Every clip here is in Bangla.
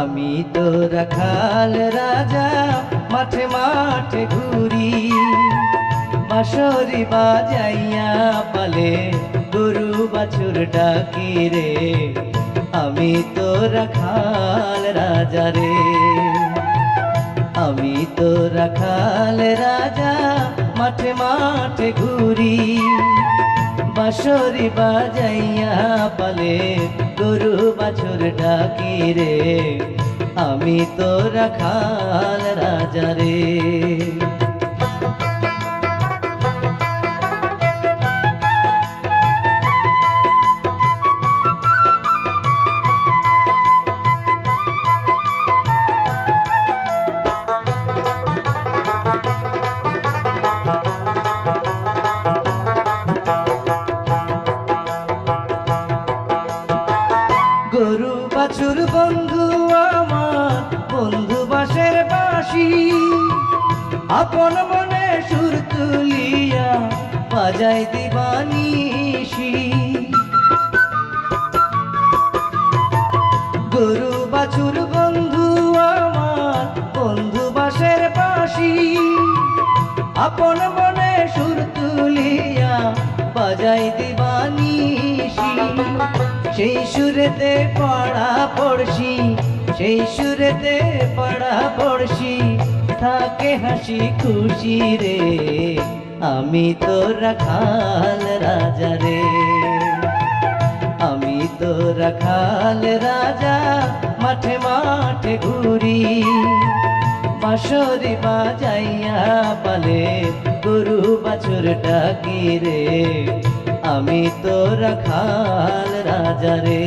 আমি তো রাখাল রাজা মাঠে মাঠে ঘুরি, বাঁশরি বাজাইয়া পালে গরু বাছুর ডাকি রে। আমি তো রাখাল রাজা রে, আমি তো রাখাল রাজা মাঠে মাঠে ঘুরি, বাঁশরি বাজাইয়া পালে গরু বাছুর ডাকি রে। আমি তো রাখাল রাজা রে। গরু বাছুর বন্ধু আমার, বন্ধু বাঁশের বাঁশি, আপন মনে সুর তুলিয়া বাজাই দিবানিশি। গরু বাছুর বন্ধু আমার, বন্ধু বাঁশের বাঁশি, আপন মনে সুর তুলিয়া বাজাই দিবানিশি। সেই সুরেতে পড়া পড়শি, সেই সুরেতে পড়া পড়শি, থাকে হাসি খুশি রে। আমি তো রাখাল রাজা রে, আমি তো রাখাল রাজা মাঠে মাঠে ঘুরি, বাঁশরি বাজাইয়া পালে গরু বাছুর ডাকি রে। আমি তো রাখাল রাজা রে।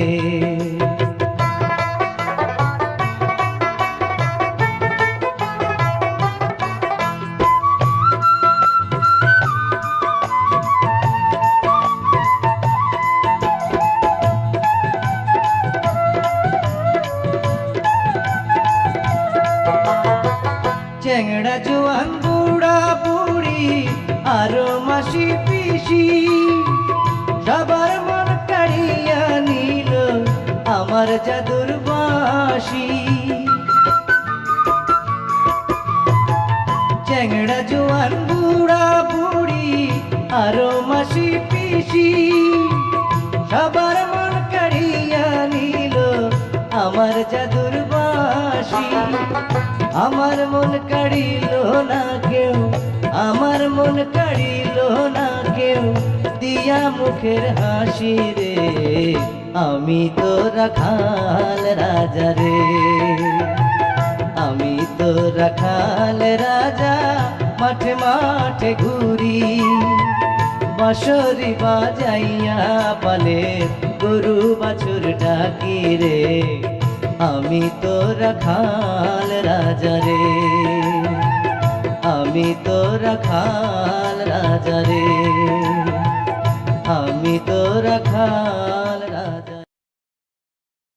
চ্যাংড়া জোয়ান বুড়া বুড়ি আরো মাসি পিসি, সবার মন কাড়িয়া নিল আমার জাদুর বাঁশি। চ্যাংড়া জোয়ান বুড়া বুড়ি আরো মাসি পিসি, সবার মন কাড়িয়া নিল আমার জাদুর বাঁশি। আমার মন কাড়িল না কেউ, আমার মন কাড়িল না কেউ, দিয়া মুখের হাসি রে। আমি তো রাখাল রাজা রে, আমি তো রাখাল রাজা মাঠে মাঠে ঘুরি, বাঁশরি বাজাইয়া পালে গরু বাছুর ডাকি রে। আমি তো রাখাল রাজা রে, আমি তো রাখাল রাজা রে, আমি তো রাখাল রাজা।